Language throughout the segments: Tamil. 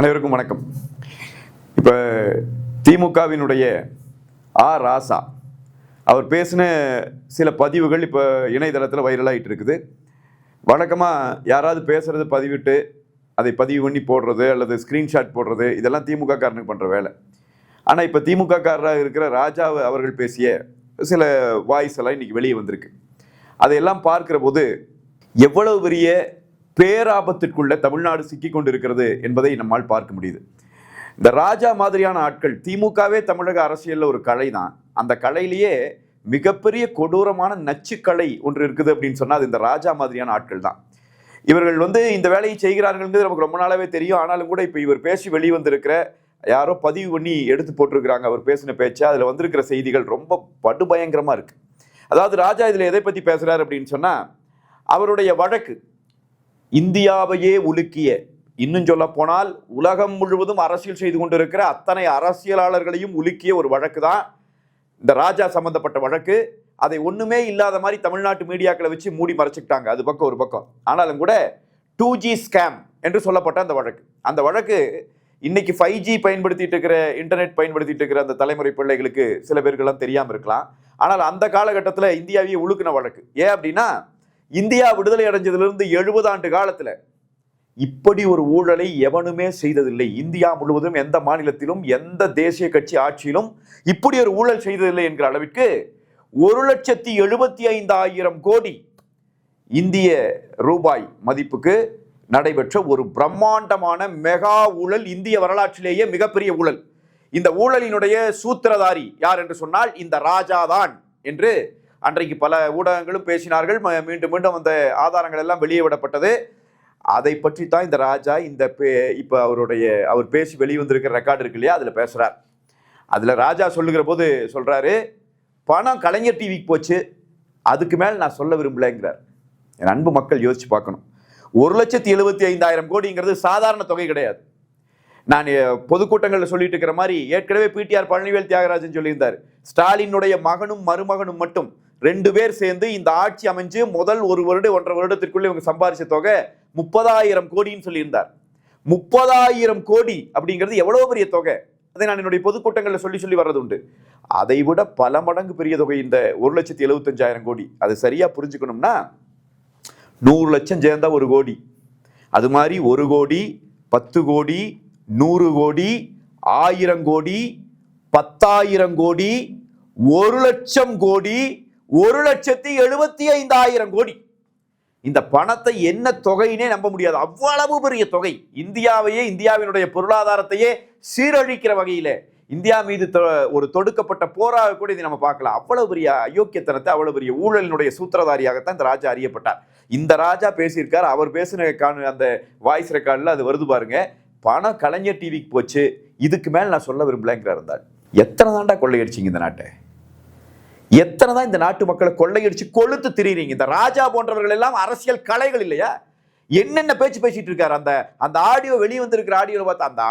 அனைவருக்கும் வணக்கம். இப்போ திமுகவினுடைய ராசா அவர் பேசின சில பதிவுகள் இப்போ இணையதளத்தில் வைரலாகிட்டு இருக்குது. வழக்கமாக யாராவது பேசுறது பதிவிட்டு அதை பதிவு பண்ணி போடுறது அல்லது ஸ்க்ரீன்ஷாட் போடுறது இதெல்லாம் திமுக காரனுக்கு பண்ணுற வேலை. ஆனால் இப்போ திமுக காரராக இருக்கிற ராஜா அவர்கள் பேசிய சில வாய்ஸ் எல்லாம் இன்னைக்கு வெளியே வந்திருக்கு. அதையெல்லாம் பார்க்கிற போது எவ்வளவு பெரிய பேராபத்திற்குள்ள தமிழ்நாடு சிக்கி கொண்டு இருக்கிறது என்பதை நம்மால் பார்க்க முடியுது. இந்த ராஜா மாதிரியான ஆட்கள், திமுகவே தமிழக அரசியல்ல ஒரு கலை தான். அந்த கலையிலேயே மிகப்பெரிய கொடூரமான நச்சுக்கலை ஒன்று இருக்குது அப்படின்னு சொன்னா அது இந்த ராஜா மாதிரியான ஆட்கள் தான். இவர்கள் இந்த வேலையை செய்கிறார்கள் நமக்கு ரொம்ப நாளாவே தெரியும். ஆனாலும் கூட இப்ப இவர் பேசி வெளிவந்திருக்கிற யாரோ பதிவு பண்ணி எடுத்து போட்டிருக்கிறாங்க அவர் பேசின பேச்சா. அதுல வந்திருக்கிற செய்திகள் ரொம்ப படுபயங்கரமா இருக்கு. அதாவது ராஜா இதுல எதை பத்தி பேசுறாரு அப்படின்னு சொன்னா, அவருடைய வழக்கு இந்தியாவையே உலுக்கிய, இன்னும் சொல்ல போனால் உலகம் முழுவதும் அரசியல் செய்து கொண்டிருக்கிற அத்தனை அரசியலாளர்களையும் உலுக்கிய ஒரு வழக்கு தான் இந்த ராஜா சம்பந்தப்பட்ட வழக்கு. அதை ஒண்ணுமே இல்லாத மாதிரி தமிழ்நாட்டு மீடியாக்களை வச்சு மூடி மறைச்சிக்கிட்டாங்க. அது பக்கம் ஒரு பக்கம். ஆனாலும் கூட 2G ஸ்கேம் என்று சொல்லப்பட்ட அந்த வழக்கு இன்னைக்கு 5G பயன்படுத்திட்டு இருக்கிற, இன்டர்நெட் பயன்படுத்திட்டு இருக்கிற அந்த தலைமுறை பிள்ளைகளுக்கு சில பேருக்கெல்லாம் தெரியாம இருக்கலாம். ஆனால் அந்த காலகட்டத்தில் இந்தியாவையே உழுக்கின வழக்கு. ஏன் அப்படின்னா, இந்தியா விடுதலை அடைஞ்சதிலிருந்து 70 ஆண்டு காலத்துல இப்படி ஒரு ஊழலை எவனுமே செய்ததில்லை. இந்தியா முழுவதும் எந்த மாநிலத்திலும் எந்த தேசிய கட்சி ஆட்சியிலும் இப்படி ஒரு ஊழல் செய்ததில்லை என்கிற அளவிற்கு 1,75,000 கோடி இந்திய ரூபாய் மதிப்புக்கு நடைபெற்ற ஒரு பிரம்மாண்டமான மெகா ஊழல், இந்திய வரலாற்றிலேயே மிகப்பெரிய ஊழல். இந்த ஊழலினுடைய சூத்திரதாரி யார் என்று சொன்னால் இந்த ராஜாதான் என்று அன்றைக்கு பல ஊடகங்களும் பேசினார்கள். மீண்டும் மீண்டும் அந்த ஆதாரங்கள் எல்லாம் வெளியே விடப்பட்டது. அதை பற்றி தான் இந்த ராஜா இப்ப அவர் பேசி வெளிவந்திருக்கிற ரெக்கார்டு இருக்கு இல்லையா, அதுல பேசுறார். அதுல ராஜா சொல்லுகிற போது சொல்றாரு, பணம் கலைஞர் டிவிக்கு போச்சு, அதுக்கு மேல நான் சொல்ல விரும்பலைங்கிறார். என் அன்பு மக்கள் யோசிச்சு பார்க்கணும். 1,75,000 கோடிங்கிறது சாதாரண தொகை கிடையாது. நான் பொதுக்கூட்டங்களில் சொல்லிட்டு இருக்கிற மாதிரி ஏற்கனவே பிடிஆர் பழனிவேல் தியாகராஜன் சொல்லியிருந்தார், ஸ்டாலினுடைய மகனும் மருமகனும் மட்டும் 2 பேர் சேர்ந்து இந்த ஆட்சி அமைஞ்சு முதல் 1.5 வருடத்திற்குள்ளே இவங்க சம்பாதிச்ச தொகை 30,000 கோடின்னு சொல்லியிருந்தார். 30,000 கோடி அப்படிங்கிறது எவ்வளவு பெரிய தொகை. அதை நான் என்னுடைய பொதுக்கூட்டங்களில் சொல்லி வர்றது உண்டு. அதை விட பல மடங்கு பெரிய தொகை இந்த 1,75,000 கோடி. அது சரியா புரிஞ்சுக்கணும்னா 100 லட்சம் சேர்ந்தா 1 கோடி. அது மாதிரி 1 கோடி, 10 கோடி, 100 கோடி, 1000 கோடி, 10,000 கோடி, 1 லட்சம் கோடி, 1,75,000 கோடி. இந்த பணத்தை என்ன தொகையினே நம்ப முடியாது. அவ்வளவு பெரிய தொகை. இந்தியாவினுடைய பொருளாதாரத்தையே சீரழிக்கிற வகையில இந்தியா மீது ஒரு தொடுக்கப்பட்ட போராக கூட இதை நம்ம பார்க்கலாம். அவ்வளவு பெரிய அயோக்கியத்தனத்தை, அவ்வளவு பெரிய ஊழலினுடைய சூத்திரதாரியாகத்தான் இந்த ராஜா அறியப்பட்டார். இந்த ராஜா பேசியிருக்கார். அவர் பேசின அந்த வாய்ஸ் ரெக்கார்டில் அது வருது பாருங்க. பணம் கலைஞர் டிவிக்கு போச்சு, இதுக்கு மேல நான் சொல்ல விரும்பலங்கிறார். இருந்தால் எத்தனை தாண்டா கொள்ளையடிச்சிங்க இந்த நாட்டை? எத்தனை தான் இந்த நாட்டு மக்களை கொள்ளையடிச்சு கொளுத்து திரிறீங்க? இந்த ராஜா போன்றவர்கள் எல்லாம் அரசியல் கலைகள் இல்லையா? என்னென்ன பேச்சு பேசிட்டு இருக்காரு. அந்த ஆடியோ வெளியே வந்திருக்கிற ஆடியோல பார்த்தா, அந்த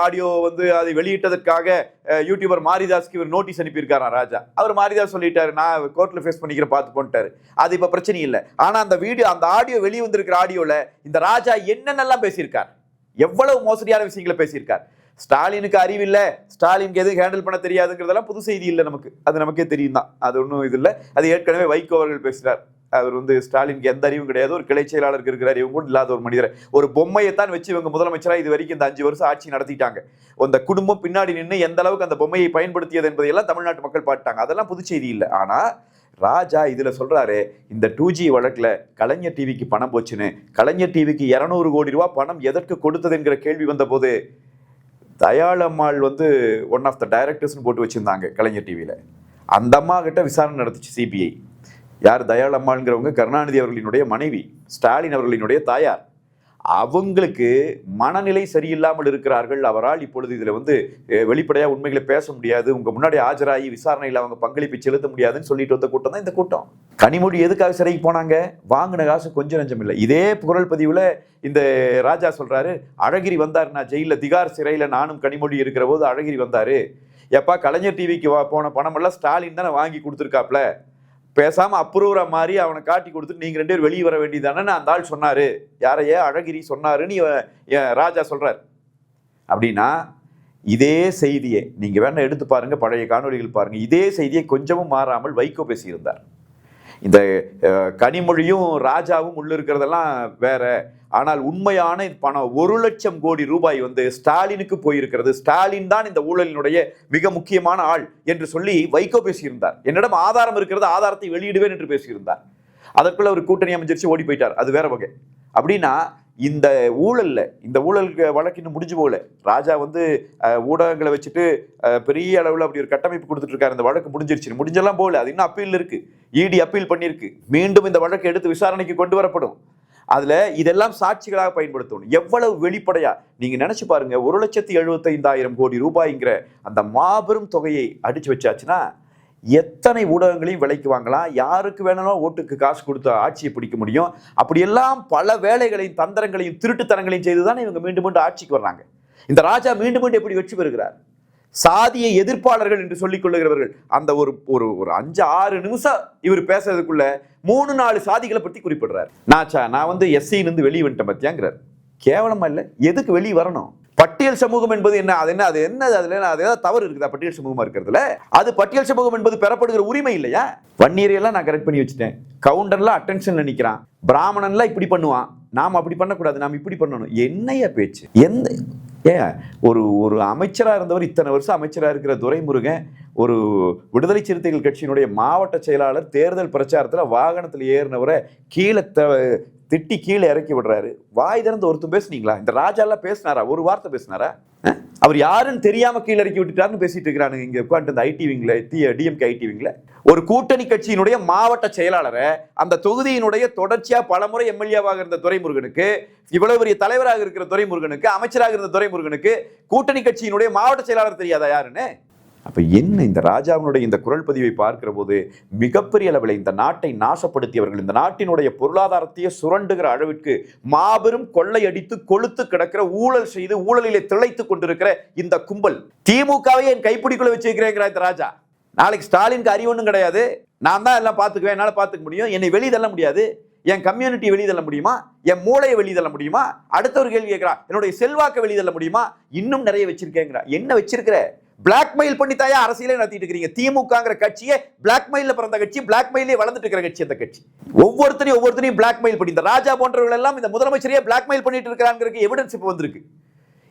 ஆடியோ அதை வெளியிட்டதற்காக யூடியூபர் மாரிதாஸ்க்கு இவர் நோட்டீஸ் அனுப்பியிருக்காரா ராஜா. அவர் மாரிதாஸ் சொல்லிட்டாரு, நான் கோர்ட்ல ஃபேஸ் பண்ணிக்கிற பார்த்து போட்டாரு. அது இப்ப பிரச்சனை இல்லை. ஆனா அந்த ஆடியோ வெளியே வந்திருக்கிற ஆடியோல இந்த ராஜா என்னென்னலாம் பேசியிருக்கார், எவ்வளவு மோசடியான விஷயங்களை பேசியிருக்கார். ஸ்டாலினுக்கு அறிவில்லை, ஸ்டாலினுக்கு எதுவும் ஹேண்டில் பண்ண தெரியாதுங்கிறதெல்லாம் புது செய்தி இல்லை நமக்கு. அது நமக்கே தெரியும் தான். அது ஒன்றும் இது இல்லை. அது ஏற்கனவே வைகோ அவர்கள் பேசுகிறார். அவர் ஸ்டாலினுக்கு எந்த அறிவும் கிடையாது, ஒரு கிளை செயலாளருக்கு இருக்கிற அறிவும் கூட இல்லாத ஒரு மனிதர். ஒரு பொம்மையைத்தான் வச்சு இவங்க முதலமைச்சராக இது வரைக்கும் இந்த 5 வருஷம் ஆட்சி நடத்திட்டாங்க. அந்த குடும்பம் பின்னாடி நின்று எந்த அளவுக்கு அந்த பொம்மையை பயன்படுத்தியது என்பதையெல்லாம் தமிழ்நாட்டு மக்கள் பார்த்தாங்க. அதெல்லாம் புது செய்தி இல்லை. ஆனா ராஜா இதுல சொல்றாரு, இந்த 2G வழக்குல கலைஞர் டிவிக்கு பணம் போச்சுன்னு. கலைஞர் டிவிக்கு 200 கோடி ரூபாய் பணம் எதற்கு கொடுத்தது என்கிற கேள்வி வந்த போது தயாளம்மாள் ஒன் ஆஃப் த டைரக்டர்ஸ்னு போட்டு வச்சிருந்தாங்க கலைஞர் டிவியில. அந்த அம்மா கிட்ட விசாரணை நடத்துச்சு சிபிஐ. யார் தயாளம்மாள்ங்கிறவங்க? கருணாநிதி அவர்களினுடைய மனைவி, ஸ்டாலின் அவர்களினுடைய தாயார். அவங்களுக்கு மனநிலை சரியில்லாமல் இருக்கிறார்கள். அவரால் இப்பொழுது இதுல வெளிப்படையா உண்மைகளை பேச முடியாது, உங்க முன்னாடி ஆஜராகி விசாரணையில் அவங்க பங்களிப்பு செலுத்த முடியாதுன்னு சொல்லிட்டு வந்த கூட்டம் தான் இந்த கூட்டம். கனிமொழி எதுக்காக சிறைக்கு போனாங்க? வாங்கின காசு கொஞ்சம் நஞ்சம் இல்லை. இதே குரல் பதிவுல இந்த ராஜா சொல்றாரு, அழகிரி வந்தார், நான் ஜெயில திகார் சிறையில நானும் கனிமொழி இருக்கிற போது அழகிரி வந்தாரு. எப்பா கலைஞர் டிவிக்கு போன பணம் எல்லாம் ஸ்டாலின் தானே வாங்கி கொடுத்துருக்காப்ல, பேசாம அப்ரூவரா மாதிரி அவனை காட்டி கொடுத்துட்டு நீங்க 2 பேரும் வெளியே வர வேண்டியதானே அந்த ஆள் சொன்னாரு. யாரையே? அழகிரி சொன்னாருன்னு ராஜா சொல்றாரு. அப்படின்னா இதே செய்தியை நீங்க வேணா எடுத்து பாருங்க, பழைய காணொலிகள் பாருங்க, இதே செய்தியை கொஞ்சமும் மாறாமல் வைகோ பேசியிருந்தார். இந்த கனிமொழியும் ராஜாவும் உள்ள இருக்கிறதெல்லாம் வேற, ஆனால் உண்மையான பணம் 1,00,000 கோடி ரூபாய் ஸ்டாலினுக்கு போயிருக்கிறது, ஸ்டாலின் தான் இந்த ஊழலினுடைய மிக முக்கியமான ஆள் என்று சொல்லி வைகோ பேசியிருந்தார். என்னிடம் ஆதாரம் இருக்கிறது, ஆதாரத்தை வெளியிடுவேன் என்று பேசியிருந்தார். அதற்குள்ள ஒரு கூட்டணி அமைஞ்சிருச்சு, ஓடி போயிட்டார், அது வேற வகை. அப்படின்னா இந்த ஊழல் வழக்கு இன்னும் முடிஞ்சு போகல. ராஜா ஊடகங்களை வச்சுட்டு பெரிய அளவில் அப்படி ஒரு கட்டமைப்பு கொடுத்துட்டு இருக்காரு. இந்த வழக்கு முடிஞ்செல்லாம் போகல, அது இன்னும் அப்பீல் இருக்கு, இடி அப்பீல் பண்ணியிருக்கு. மீண்டும் இந்த வழக்கு எடுத்து விசாரணைக்கு கொண்டு வரப்படும். அதுல இதெல்லாம் சாட்சிகளாக பயன்படுத்தணும். எவ்வளவு வெளிப்படையா நீங்க நினைச்சு பாருங்க. 1,75,000 கோடி ரூபாய்ங்கிற அந்த மாபெரும் தொகையை அடிச்சு வச்சாச்சுன்னா எத்தனை ஊடகங்களையும் விலைக்கு வாங்கலாம், யாருக்கு வேணாலும் ஓட்டுக்கு காசு கொடுத்து ஆட்சியை பிடிக்க முடியும். அப்படியெல்லாம் பல வேலைகளையும் தந்திரங்களையும் திருட்டுத்தனங்களையும் செய்துதான் இவங்க மீண்டும் மீண்டும் ஆட்சிக்கு வர்றாங்க. இந்த ராஜா மீண்டும் மீண்டும் எப்படி வெற்றி பெறுகிறார்? சாதிய எதிர்ப்பாளர்கள் என்று சொல்லிக் கொள்ளுகிறவர்கள் அந்த ஒரு 5-6 நிமிஷம் இவர் பேசுறதுக்குள்ள 3-4 சாதிகளை பற்றி குறிப்பிடுறாரு. நான் எஸ்சின்னு வெளியே வந்துட்டேன் பத்தியாங்கிறார். கேவலமா இல்லை? எதுக்கு வெளியே வரணும்? பட்டியல் சமூகம் என்பது என்ன? அது ஏதாவது தவறு இருக்குதா பட்டியல் சமூகமா இருக்கிறதுல? அது பட்டியல் சமூகம் என்பது பெறப்படுகிற உரிமை இல்லையா? வன்னியரையெல்லாம் நான் கரெக்ட் பண்ணி வச்சுட்டேன். கவுண்டர்லாம் அட்டென்ஷன்ல நிக்கிறான், பிராமணன்லாம் இப்படி பண்ணுவான், நாம் அப்படி பண்ணக்கூடாது, நாம் இப்படி பண்ணணும். என்னையா பேச்சு? ஒரு அமைச்சரா இருந்தவர், இத்தனை வருஷம் அமைச்சரா இருக்கிற துரைமுருகன், ஒரு விடுதலை சிறுத்தைகள் கட்சியினுடைய மாவட்ட செயலாளர், தேர்தல் பிரச்சாரத்துல வாகனத்தில் ஏறினவரை திட்டி கீழே இறக்கி விடுறாரு. வாய் திறந்து ஒருத்தர் பேசுனீங்களா? இந்த ராஜா எல்லாம் பேசினாரா? ஒரு வார்த்தை பேசினாரா? அவர் யாருன்னு தெரியாம கீழே இறக்கி விட்டுட்டாருன்னு பேசிட்டு இருக்கிறானுங்க இங்க உட்காந்து இந்த ஐடி விங்ல, டிஎம்கே ஐடி விங்ல. ஒரு கூட்டணி கட்சியினுடைய மாவட்ட செயலாளரை, அந்த தொகுதியினுடைய தொடர்ச்சியா பலமுறை எம்எல்ஏவாக இருந்த துரைமுருகனுக்கு, இவ்வளவு பெரிய தலைவராக இருக்கிற துரைமுருகனுக்கு, அமைச்சராக இருந்த துரைமுருகனுக்கு கூட்டணி கட்சியினுடைய மாவட்ட செயலாளர் தெரியாதா யாருன்னு? அப்ப என்ன இந்த ராஜாவினுடைய இந்த குரல் பதிவை பார்க்கிற போது மிகப்பெரிய அளவில் இந்த நாட்டை நாசப்படுத்தியவர்கள், இந்த நாட்டினுடைய பொருளாதாரத்தையே சுரண்டுகிற அளவிற்கு மாபெரும் கொள்ளையடித்து கொளுத்து கிடக்கிற, ஊழல் செய்து ஊழலிலே திளைத்துக் கொண்டிருக்கிற இந்த கும்பல், திமுகவை என் கைப்பிடிக்குள்ள வச்சிருக்கிறேங்கிற இந்த ராஜா. நாளைக்கு ஸ்டாலினுக்கு அறிவு ஒன்றும் கிடையாது, நான் தான் எல்லாம் பார்த்துக்குவேன், என்னால் பார்த்துக்க முடியும், என்னை வெளியே தள்ள முடியாது, என் கம்யூனிட்டி வெளியே தள்ள முடியுமா, என் மூளையை வெளியே தள்ள முடியுமா, அடுத்த ஒரு கேள்வி கேட்கிறா, என்னுடைய செல்வாக்கை வெளியே தள்ள முடியுமா, இன்னும் நிறைய வச்சிருக்கேங்கிறா. என்ன வச்சிருக்கிற? பிளாக்மெயில் பண்ணித்தாயா அரசியலே நடத்திட்டு இருக்கிறீங்க. திமுகங்கிற கட்சியே பிளாக்மெயில பிறந்த கட்சி, பிளாக்மெயிலே வளர்ந்துட்டு இருக்கிற கட்சி அந்த கட்சி. ஒவ்வொருத்தரையும் பிளாக்மெயில் பண்ணி, இந்த ராஜா போன்றவர்கள் எல்லாம் இந்த முதலமைச்சரையே பிளாக்மெயில் பண்ணிட்டு இருக்கிறாங்க. எவிடன்ஸ் இப்ப வந்திருக்கு.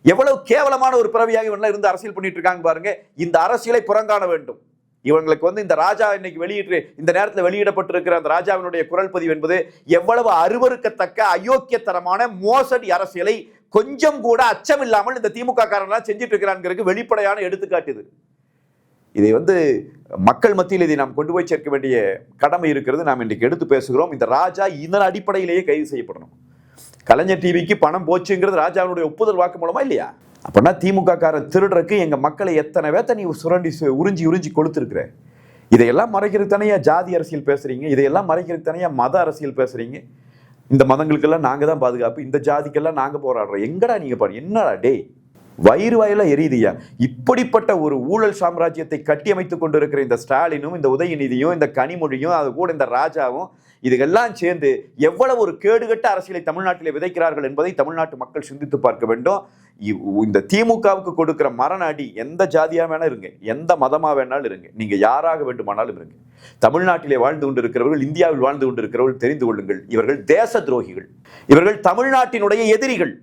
எவ்வளவு கேவலமான ஒரு பிறவியாக இவங்க இருந்து அரசியல் பண்ணிட்டு இருக்காங்க பாருங்க. இந்த அரசியலை புறங்காண வேண்டும். இவங்களுக்கு இந்த ராஜா இன்னைக்கு இந்த நேரத்தில் வெளியிடப்பட்டிருக்கிற அந்த ராஜாவினுடைய குரல் பதிவு என்பது எவ்வளவு அருவருக்கத்தக்க அயோக்கியத்தனமான மோசடி அரசியலை கொஞ்சம் கூட அச்சம் இல்லாமல் இந்த திமுக காரங்களா செஞ்சிட்டு இருக்கிறாங்க வெளிப்படையான எடுத்துக்காட்டு. இதை மக்கள் மத்தியில் இதை நாம் கொண்டு போய் சேர்க்க வேண்டிய கடமை இருக்கிறது. நாம் இன்றைக்கு எடுத்து பேசுகிறோம். இந்த ராஜா இதன் அடிப்படையிலேயே கைது செய்யப்படணும். கலைஞர் டிவிக்கு பணம் போச்சுங்கிறது ராஜாவினுடைய ஒப்புதல் வாக்கு மூலமா இல்லையா? அப்படின்னா திமுக காரன் திருடுறதுக்கு எங்க மக்களை எத்தனை வேத்த நீ சுரண்டி உறிஞ்சி கொளுத்திருக்கிற. இதையெல்லாம் மறைக்கிறதுக்கு தனியா ஜாதி அரசியல் பேசுறீங்க, இதையெல்லாம் மறைக்கிறதுக்கு தனியா மத அரசியல் பேசுறீங்க. இந்த மதங்களுக்கெல்லாம் நாங்க தான் பாதுகாப்பு, இந்த ஜாதிக்கெல்லாம் நாங்க போராடுறோம். எங்கடா நீங்க பாரு, என்னடா டே, வயிறு வாயில எரியுதியா? இப்படிப்பட்ட ஒரு ஊழல் சாம்ராஜ்யத்தை கட்டியமைத்துக் கொண்டிருக்கிற இந்த ஸ்டாலினும், இந்த உதயநிதியும், இந்த கனிமொழியும், அது கூட இந்த ராஜாவும், இதுகெல்லாம் சேர்ந்து எவ்வளவு ஒரு கேடுகட்ட அரசியலை தமிழ்நாட்டிலே விதைக்கிறார்கள் என்பதை தமிழ்நாட்டு மக்கள் சிந்தித்து பார்க்க வேண்டும். இந்த திமுகவுக்கு கொடுக்கிற மரண அடி, எந்த ஜாதியா வேணா இருங்க, எந்த மதமா வேணாலும் இருங்க, நீங்க யாராக வேண்டுமானாலும் இருங்க, தமிழ்நாட்டிலே வாழ்ந்து கொண்டிருக்கிறவர்கள், இந்தியாவில் வாழ்ந்து கொண்டிருக்கிறவர்கள் தெரிந்து கொள்ளுங்கள், இவர்கள் தேச துரோகிகள், இவர்கள் தமிழ்நாட்டினுடைய எதிரிகள்.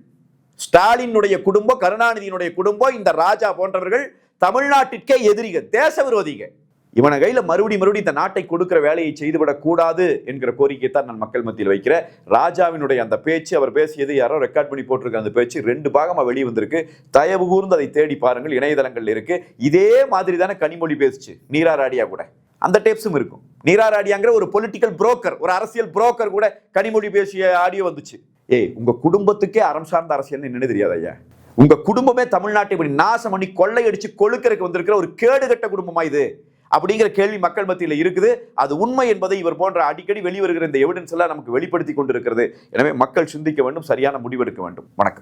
ஸ்டாலினுடைய குடும்பம், கருணாநிதியினுடைய குடும்பம், இந்த ராஜா போன்றவர்கள் தமிழ்நாட்டிற்கே எதிரிகள், தேச விரோதிகள். இவனை கையில மறுபடியும் இந்த நாட்டை கொடுக்கிற வேலையை செய்துவிடக் கூடாது என்கிற கோரிக்கை தான் நான் மக்கள் மத்தியில் வைக்கிறேன். ராஜாவினுடைய அந்த பேச்சு, அவர் பேசியது யாரோ ரெக்கார்ட் பண்ணி போட்டிருக்க அந்த பேச்சு 2 பாகமா வெளியே வந்திருக்கு. தயவு கூர்ந்து அதை தேடி பாருங்கள், இணையதளங்கள் இருக்கு. இதே மாதிரி தானே கனிமொழி பேசிச்சு நீராராடியா கூட, அந்த டேப்ஸும் இருக்கும். நீராராடியாங்கிற ஒரு பொலிட்டிக்கல் புரோக்கர், ஒரு அரசியல் புரோக்கர் கூட கனிமொழி பேசிய ஆடியோ வந்துச்சு. உங்க குடும்பத்துக்கே அறம் சார்ந்த அரசியல் என்ன தெரியாது ஐயா? உங்க குடும்பமே தமிழ்நாட்டை இப்படி நாசம் பண்ணி கொள்ளையடிச்சு கொழுக்கிறதுக்கு வந்திருக்கிற ஒரு கேடுகட்ட குடும்பமா இது அப்படிங்கிற கேள்வி மக்கள் மத்தியில் இருக்குது. அது உண்மை என்பதை இவர் போன்ற அடிக்கடி வெளிவருகிற இந்த எவிடன்ஸ் எல்லாம் நமக்கு வெளிப்படுத்தி கொண்டிருக்கிறது. எனவே மக்கள் சிந்திக்க வேண்டும், சரியான முடிவெடுக்க வேண்டும். வணக்கம்.